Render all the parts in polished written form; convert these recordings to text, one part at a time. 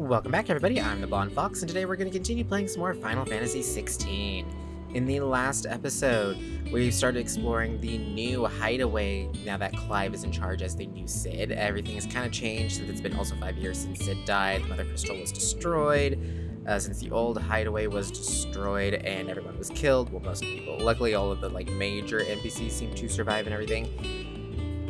Welcome back, everybody. I'm the Blonde Fox, and today we're going to continue playing some more Final Fantasy XVI. In the last episode, we started exploring the new hideaway now that Clive is in charge as the new Cid. Everything has kind of changed since it's been also 5 years since Cid died. The Mother Crystal was destroyed, since the old hideaway was destroyed and everyone was killed. Well, most people. Luckily, all of the major NPCs seem to survive and everything.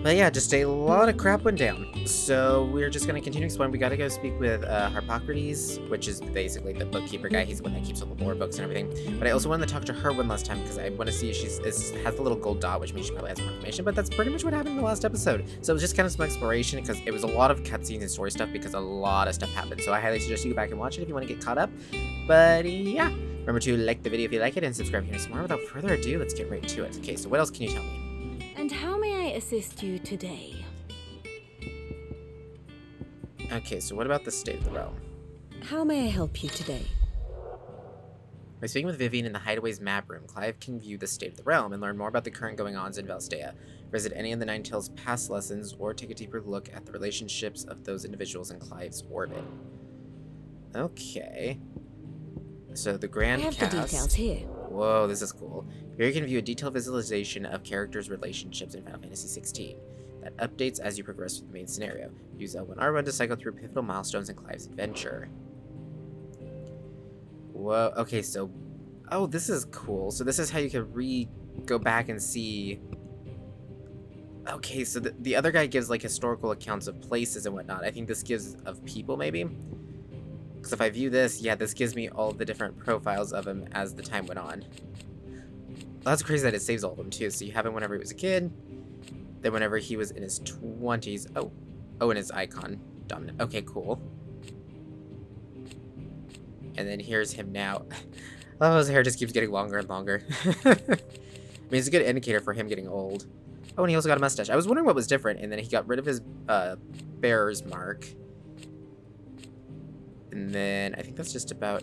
But yeah, just a lot of crap went down. So we're just going to continue exploring. We got to go speak with Harpocrates, which is basically the bookkeeper guy. He's the one that keeps all the lore books and everything. But I also wanted to talk to her one last time because I want to see if she has the little gold dot, which means she probably has more information. But that's pretty much what happened in the last episode. So it was just kind of some exploration because it was a lot of cutscenes and story stuff because a lot of stuff happened. So I highly suggest you go back and watch it if you want to get caught up. But yeah, remember to like the video if you like it and subscribe if you want to see more. Without further ado, let's get right to it. Okay, so what else can you tell me? And how may I assist you today? Okay, so what about the state of the realm? How may I help you today? By speaking with Vivian in the Hideaway's map room, Clive can view the state of the realm and learn more about the current goings-on in Valstea, visit any of the Nine Tails' past lessons, or take a deeper look at the relationships of those individuals in Clive's orbit. Okay. So the Grand Cast... I have the details here. Whoa, this is cool. Here you can view a detailed visualization of characters' relationships in Final Fantasy XVI that updates as you progress through the main scenario. Use L1R1 to cycle through pivotal milestones in Clive's adventure. Whoa, okay, so... Oh, this is cool. So this is how you can go back and see... Okay, so the other guy gives, historical accounts of places and whatnot. I think this gives of people, maybe? Because if I view this, yeah, this gives me all the different profiles of him as the time went on. Well, that's crazy that it saves all of them, too. So you have him whenever he was a kid, then whenever he was in his 20s. Oh, and his icon dominant. Okay, cool. And then here's him now. Oh, his hair just keeps getting longer and longer. I mean, it's a good indicator for him getting old. Oh, and he also got a mustache. I was wondering what was different, and then he got rid of his bearer's mark. And then I think that's just about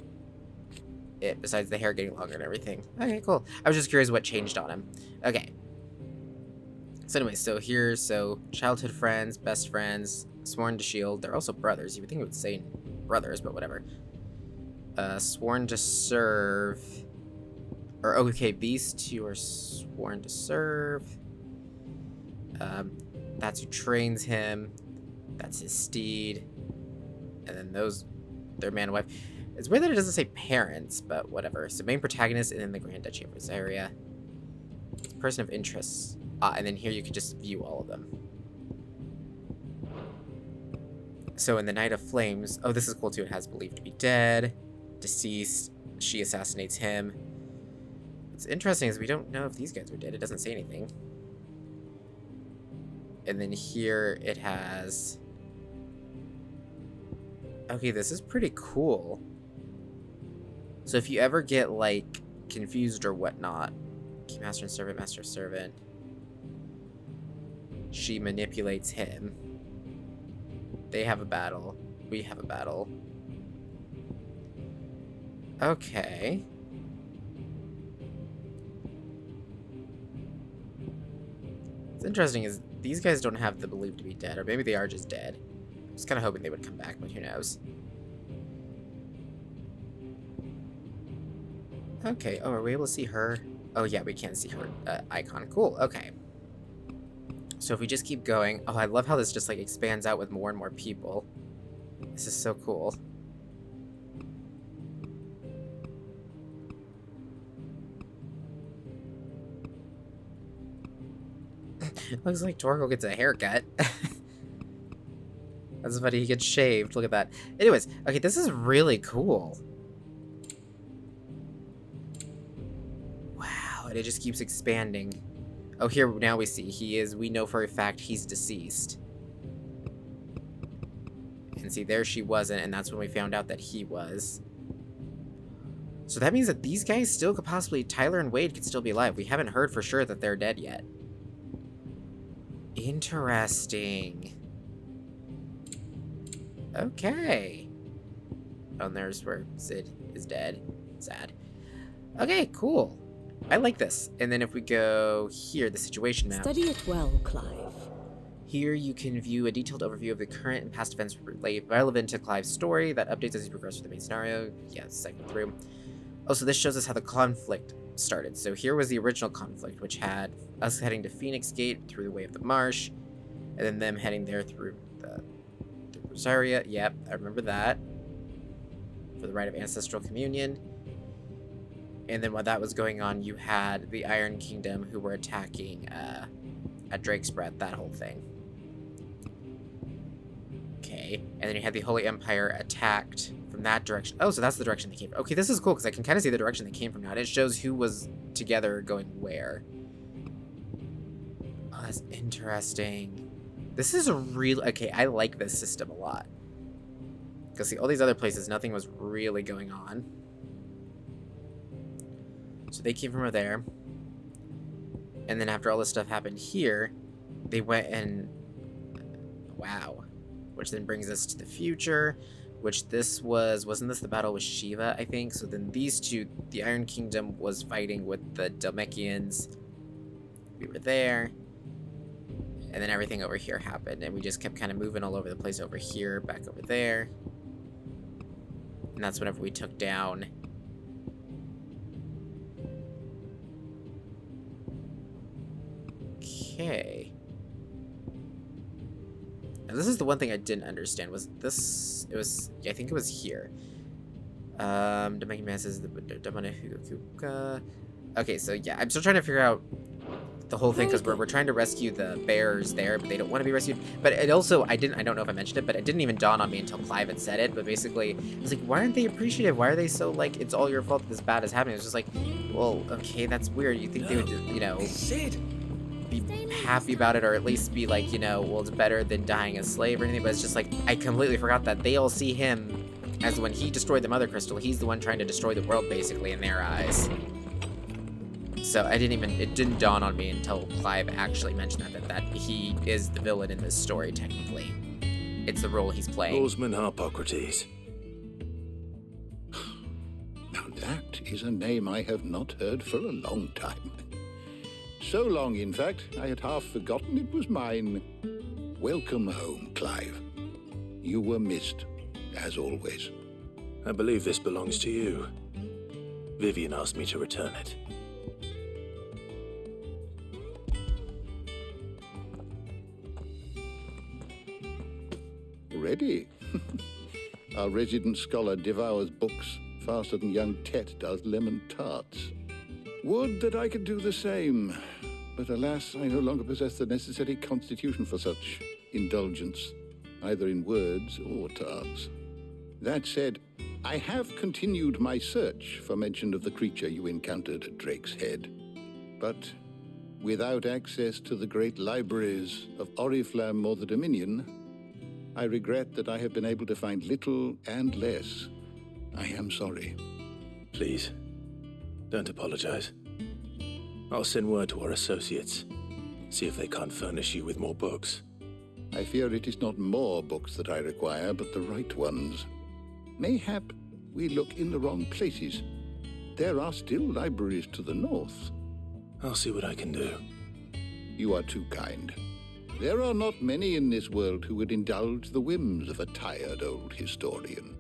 it, besides the hair getting longer and everything. Okay, cool. I was just curious what changed on him. Okay. So anyway, so childhood friends, best friends, sworn to shield. They're also brothers. You would think it would say brothers, but whatever. Sworn to serve. Or, okay, these two are sworn to serve. That's who trains him. That's his steed. And then they're man and wife. It's weird that it doesn't say parents, but whatever. So main protagonist and then the Grand Duchy of Rosaria. Person of interest. And then here you can just view all of them. So in the Night of Flames, oh, this is cool too. It has believed to be dead, deceased. She assassinates him. What's interesting is we don't know if these guys are dead. It doesn't say anything. And then here it has... Okay, this is pretty cool. So if you ever get, confused or whatnot, Keymaster and Servant, Master Servant, she manipulates him. They have a battle. We have a battle. Okay. What's interesting is these guys don't have the believed to be dead, or maybe they are just dead. I was kind of hoping they would come back, but who knows. Okay, oh, are we able to see her? Oh, yeah, we can see her icon. Cool, okay. So if we just keep going... Oh, I love how this just, expands out with more and more people. This is so cool. Looks like Torgal gets a haircut. That's funny, he gets shaved. Look at that. Anyways, okay, this is really cool. Wow, and it just keeps expanding. Oh, here, now we see. We know for a fact he's deceased. And see, there she wasn't, and that's when we found out that he was. So that means that these guys still could possibly, Tyler and Wade could still be alive. We haven't heard for sure that they're dead yet. Interesting. Okay. Oh, and there's where Cid is dead. Sad. Okay, cool. I like this. And then if we go here, the situation map. Study it well, Clive. Here you can view a detailed overview of the current and past events relevant to Clive's story that updates as you progress through the main scenario. Yeah, cycle through. Oh, so this shows us how the conflict started. So here was the original conflict, which had us heading to Phoenix Gate through the Way of the Marsh, and then them heading there through the Rosaria. Yep, I remember that. For the rite of ancestral communion. And then while that was going on, you had the Iron Kingdom who were attacking at Drake's Breath, that whole thing. Okay, and then you had the Holy Empire attacked from that direction. Oh, so that's the direction they came from. Okay, this is cool because I can kind of see the direction they came from now. And it shows who was together going where. Oh, that's interesting. This is a real... Okay, I like this system a lot. Because see, all these other places, nothing was really going on. So they came from over there. And then after all this stuff happened here, they went and... Wow. Which then brings us to the future, which this was... Wasn't this the battle with Shiva, I think? So then these two, the Iron Kingdom was fighting with the Dhalmekians. We were there. And then everything over here happened. And we just kept kind of moving all over the place over here, back over there. And that's whenever we took down... Okay. Now this is the one thing I didn't understand. Was this... It was... I think it was here. Dhalmekian masses... Okay, so yeah. I'm still trying to figure out the whole thing because we're trying to rescue the bears there, but they don't want to be rescued. But it also... I don't know if I mentioned it, but it didn't even dawn on me until Clive had said it. But basically, I was like, why aren't they appreciative? Why are they so like, it's all your fault that this bad is happening? It's just like, well, okay, that's weird. You think they would, you know... be happy about it, or at least be like, you know, well, it's better than dying a slave or anything, but it's just like, I completely forgot that they all see him as when he destroyed the Mother Crystal, he's the one trying to destroy the world, basically, in their eyes. So it didn't dawn on me until Clive actually mentioned that he is the villain in this story, technically. It's the role he's playing. Horseman Harpocrates. Now that is a name I have not heard for a long time. So long, in fact, I had half forgotten it was mine. Welcome home, Clive. You were missed, as always. I believe this belongs to you. Vivian asked me to return it. Ready? Our resident scholar devours books faster than young Tet does lemon tarts. Would that I could do the same, but alas, I no longer possess the necessary constitution for such indulgence, either in words or tarts. That said, I have continued my search for mention of the creature you encountered at Drake's Head, but without access to the great libraries of Oriflamme or the Dominion, I regret that I have been able to find little and less. I am sorry. Please, don't apologize. I'll send word to our associates. See if they can't furnish you with more books. I fear it is not more books that I require, but the right ones. Mayhap we look in the wrong places. There are still libraries to the north. I'll see what I can do. You are too kind. There are not many in this world who would indulge the whims of a tired old historian.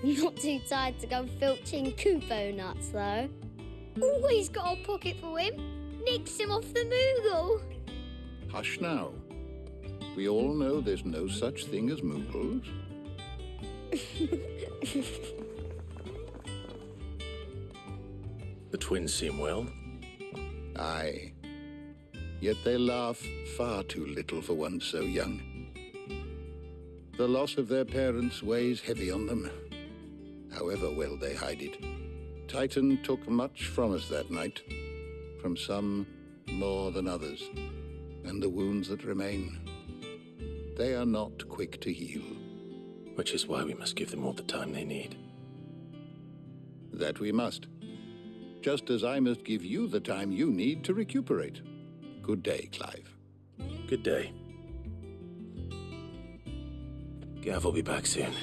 Not too tired to go filching Kupo nuts, though. Always got a pocket for him. Nicks him off the Moogle. Hush now. We all know there's no such thing as Moogles. The twins seem well. Aye. Yet they laugh far too little for one so young. The loss of their parents weighs heavy on them, however well they hide it. Titan took much from us that night, from some more than others, and the wounds that remain, they are not quick to heal. Which is why we must give them all the time they need. That we must. Just as I must give you the time you need to recuperate. Good day, Clive. Good day. Gav will be back soon.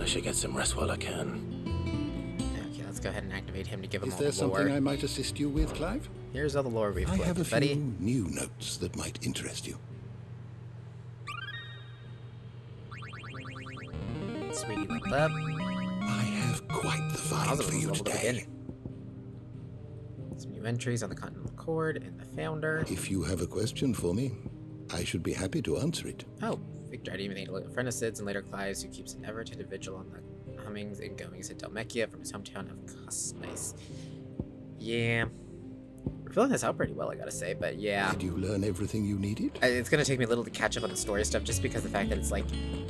I should get some rest while I can. Okay, let's go ahead and activate him to give him Is all there the lore. something I might assist you with, Clive? Here's all the lore we've I have a collected, few buddy. new notes that might interest you. Sweetie leveled up. I have quite the find Positive for was you leveled up today. again. Some new entries on the Continental Accord and the Founder. If you have a question for me, I should be happy to answer it. Oh, Victor, I didn't even think to look at friend of Sid's and later Clive's, who keeps an ever-attentive vigil on the hummings and goings at Delmechia from his hometown of Cosmice. Yeah. We're filling this out pretty well, I gotta say, but yeah. Did you learn everything you needed? It's gonna take me a little to catch up on the story stuff just because of the fact that it's like,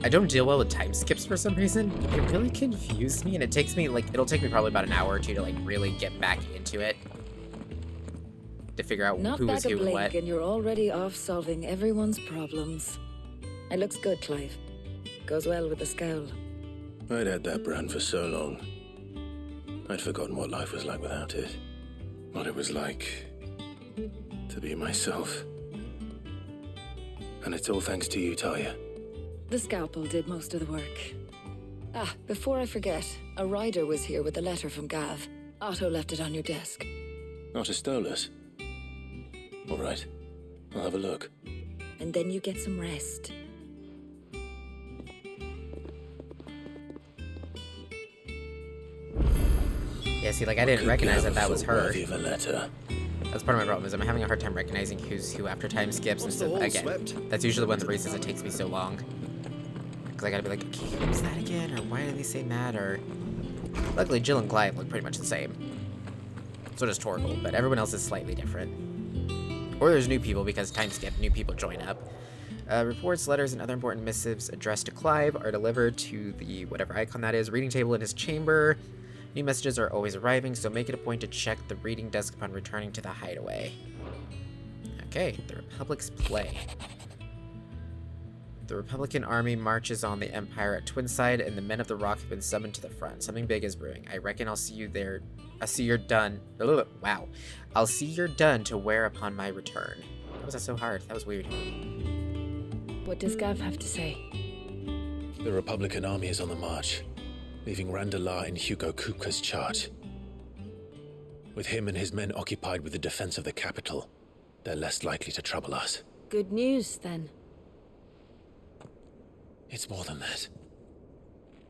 I don't deal well with time skips for some reason. It really confused me, and it takes me, like, it'll take me probably about an hour or two to, like, really get back into it. To figure out Not who back is a who and blink what. and you're already off solving everyone's problems. It looks good, Clive. Goes well with the scowl. I'd had that brand for so long. I'd forgotten what life was like without it. What it was like to be myself. And it's all thanks to you, Talia. The scalpel did most of the work. Ah, before I forget, a rider was here with a letter from Gav. Otto left it on your desk. Not a Stolas. All right, I'll have a look. And then you get some rest. Yeah, see, like, I didn't recognize that was her. Worthy of a letter. That's part of my problem, is I'm having a hard time recognizing who's who after time skips. And so, again, that's usually one of the reasons it takes me so long. Because I gotta be like, okay, who's that again? Or why are they saying that? Or... Luckily, Jill and Clive look pretty much the same. So does Torgal, but everyone else is slightly different. Or there's new people, because time skip, new people join up. Reports, letters, and other important missives addressed to Clive are delivered to the whatever icon that is, reading table in his chamber. New messages are always arriving, so make it a point to check the reading desk upon returning to the hideaway. Okay, the Republic's play. The Republican army marches on the Empire at Twinside, and the men of the Rock have been summoned to the front. Something big is brewing. I reckon I'll see you there. I'll see you're done. Wow. I'll see you're done to wear upon my return. How was that so hard? That was weird. What does Gav have to say? The Republican army is on the march, leaving Randalar in Hugo Kupka's charge. With him and his men occupied with the defense of the capital, they're less likely to trouble us. Good news, then. It's more than that.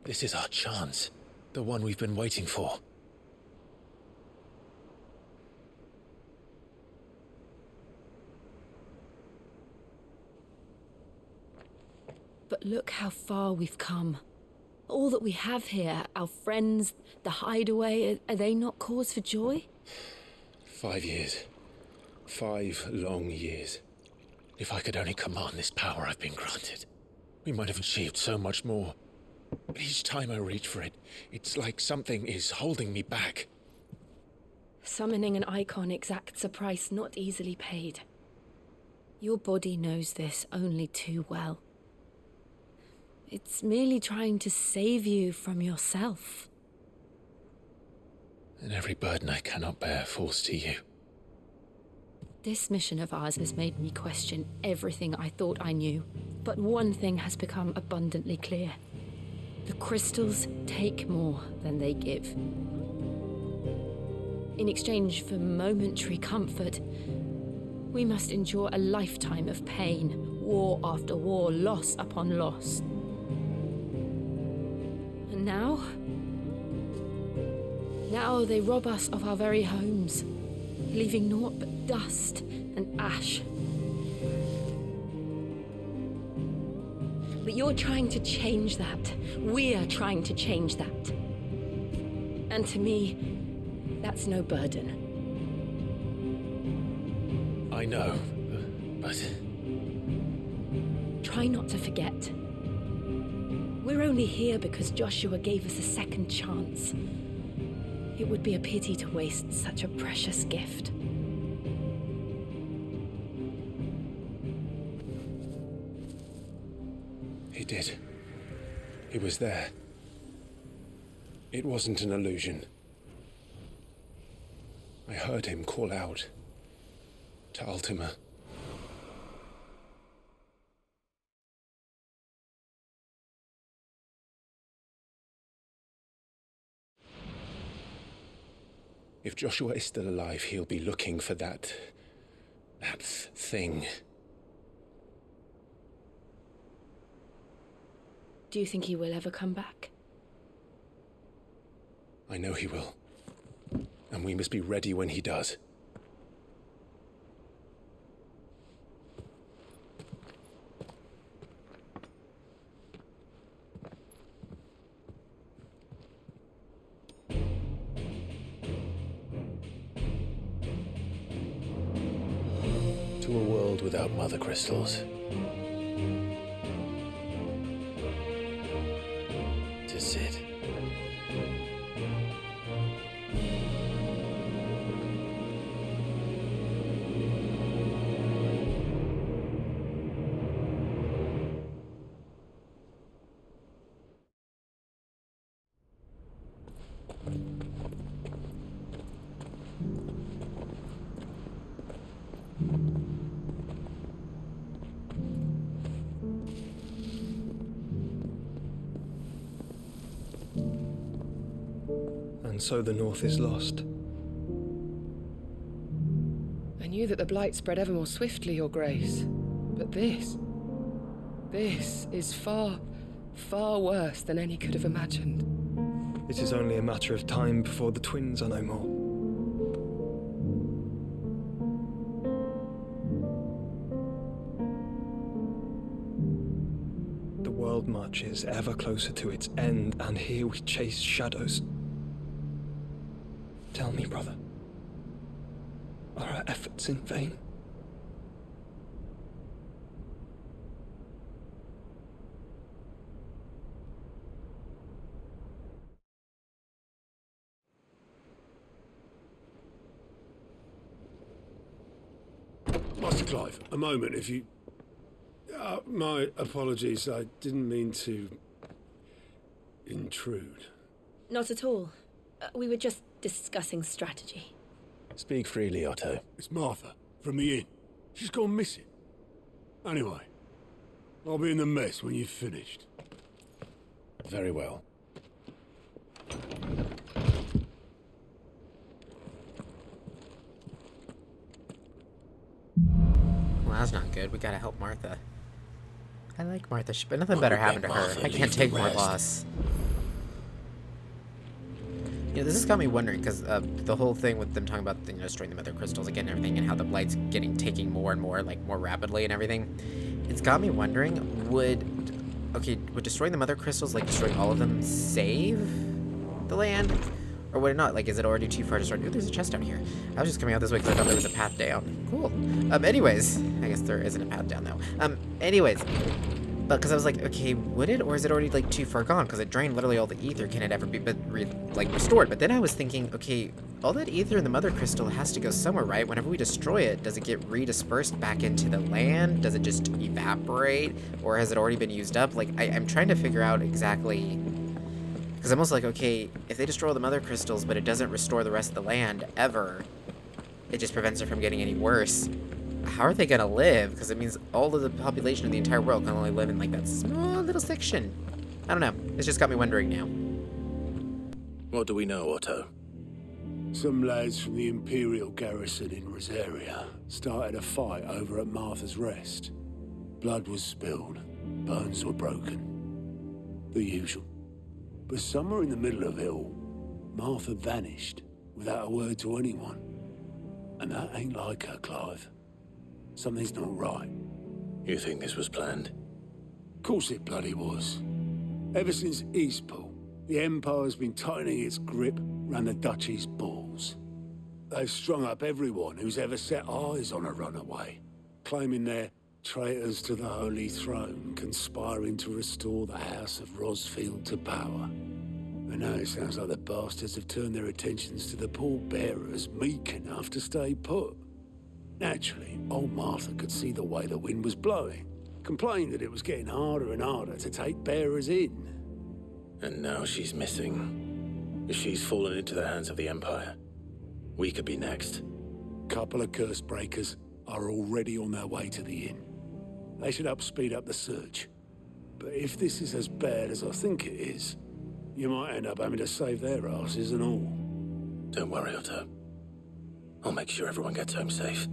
This is our chance, the one we've been waiting for. But look how far we've come. All that we have here, our friends, the hideaway, are they not cause for joy? 5 years. 5 long years. If I could only command this power I've been granted, we might have achieved so much more. But each time I reach for it, it's like something is holding me back. Summoning an icon exacts a price not easily paid. Your body knows this only too well. It's merely trying to save you from yourself. And every burden I cannot bear falls to you. This mission of ours has made me question everything I thought I knew. But one thing has become abundantly clear. The crystals take more than they give. In exchange for momentary comfort, we must endure a lifetime of pain, war after war, loss upon loss. And now they rob us of our very homes, leaving naught but dust and ash. But you're trying to change that. We're trying to change that. And to me, that's no burden. I know, but... Try not to forget. We're only here because Joshua gave us a second chance. It would be a pity to waste such a precious gift. He did. He was there. It wasn't an illusion. I heard him call out to Ultima. If Joshua is still alive, he'll be looking for that thing. Do you think he will ever come back? I know he will. And we must be ready when he does. To a world without mother crystals. To Sid. And so the North is lost. I knew that the blight spread ever more swiftly, Your Grace. But this is far, far worse than any could have imagined. It is only a matter of time before the twins are no more. The world marches ever closer to its end, and here we chase shadows. Tell me, brother, are our efforts in vain? Master Clive, a moment, if you... my apologies, I didn't mean to... intrude. Not at all. We were just discussing strategy. Speak freely, Otto. It's Martha, from the inn. She's gone missing. Anyway, I'll be in the mess when you've finished. Very well. Well, that's not good. We gotta help Martha. I like Martha, but nothing better happened to her. I can't take more loss. You know, this has got me wondering, because the whole thing with them talking about, destroying the mother crystals again and everything, and how the blight's taking more and more, more rapidly and everything. It's got me wondering, would destroying the mother crystals, destroying all of them, save the land? Or would it not? Is it already too far to start? Ooh, there's a chest down here. I was just coming out this way because I thought there was a path down. Cool. Anyways, I guess there isn't a path down, though. Anyways. But because I was like, okay, would it? Or is it already, too far gone? Because it drained literally all the ether. Can it ever be, restored? But then I was thinking, okay, all that ether in the mother crystal has to go somewhere, right? Whenever we destroy it, does it get redispersed back into the land? Does it just evaporate? Or has it already been used up? I'm trying to figure out exactly... Because I'm almost like, okay, if they destroy all the mother crystals, but it doesn't restore the rest of the land, ever, it just prevents it from getting any worse. How are they gonna live? Because it means all of the population of the entire world can only live in, that small little section. I don't know. It's just got me wondering now. What do we know, Otto? Some lads from the Imperial garrison in Rosaria started a fight over at Martha's Rest. Blood was spilled. Bones were broken. The usual. But somewhere in the middle of it all, Martha vanished without a word to anyone. And that ain't like her, Clive. Something's not right. You think this was planned? Of course it bloody was. Ever since Eastpool, the Empire's been tightening its grip round the Duchy's balls. They've strung up everyone who's ever set eyes on a runaway, claiming they're traitors to the Holy Throne, conspiring to restore the House of Rosfield to power. And now it sounds like the bastards have turned their attentions to the pallbearers meek enough to stay put. Naturally, old Martha could see the way the wind was blowing, complained that it was getting harder and harder to take bearers in. And now she's missing. If she's fallen into the hands of the Empire, we could be next. Couple of curse breakers are already on their way to the inn. They should speed up the search. But if this is as bad as I think it is, you might end up having to save their asses and all. Don't worry, Otto. I'll make sure everyone gets home safe.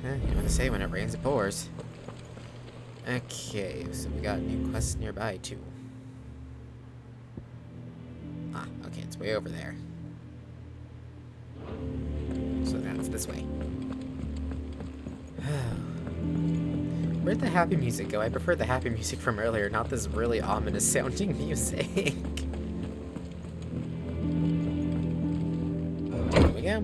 You know what they say, when it rains, it pours. Okay, so we got new quests nearby, too. Ah, okay, it's way over there. So that's this way. Where'd the happy music go? I prefer the happy music from earlier, not this really ominous sounding music. There we go.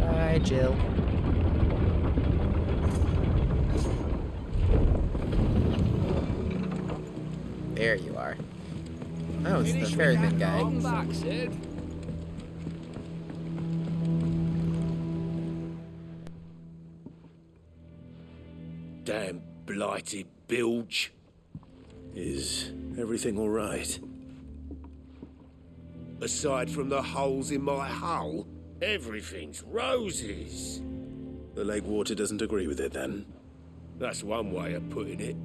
Bye, Jill. There you are. Oh, it's the ferryman guy. Come back, Sid. Damn blighted bilge. Is everything all right? Aside from the holes in my hull, everything's roses. The lake water doesn't agree with it, then? That's one way of putting it.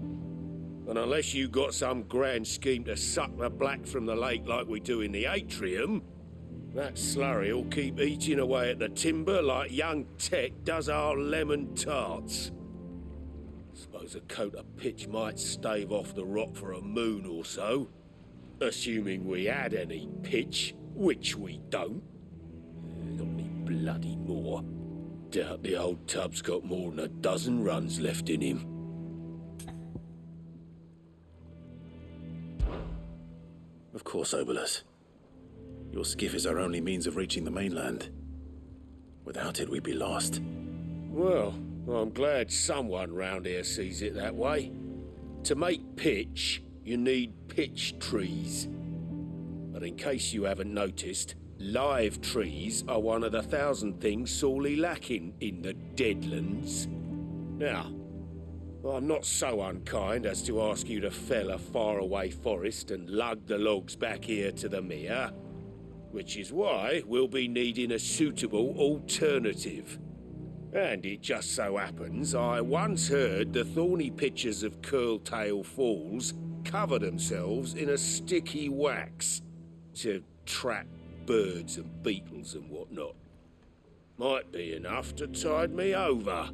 And unless you got some grand scheme to suck the black from the lake like we do in the atrium, that slurry'll keep eating away at the timber like young Tech does our lemon tarts. Suppose a coat of pitch might stave off the rot for a moon or so. Assuming we had any pitch, which we don't. Not any bloody more. Doubt the old tub's got more than a dozen runs left in him. Of course, Obolus. Your skiff is our only means of reaching the mainland. Without it, we'd be lost. Well, I'm glad someone round here sees it that way. To make pitch, you need pitch trees. But in case you haven't noticed, live trees are one of the 1,000 things sorely lacking in the Deadlands. Now, I'm not so unkind as to ask you to fell a faraway forest and lug the logs back here to the mere, which is why we'll be needing a suitable alternative. And it just so happens I once heard the thorny pitchers of Curltail Falls cover themselves in a sticky wax to trap birds and beetles and whatnot. Might be enough to tide me over.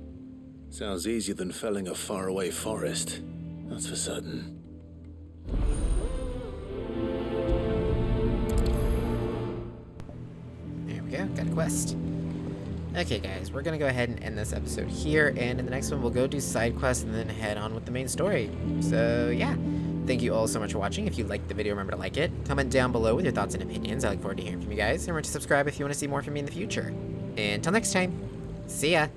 Sounds easier than felling a faraway forest. That's for certain. There we go, got a quest. Okay guys, we're gonna go ahead and end this episode here, and in the next one we'll go do side quests and then head on with the main story. So yeah, thank you all so much for watching. If you liked the video, remember to like it. Comment down below with your thoughts and opinions. I look forward to hearing from you guys. And remember to subscribe if you want to see more from me in the future. And until next time, see ya!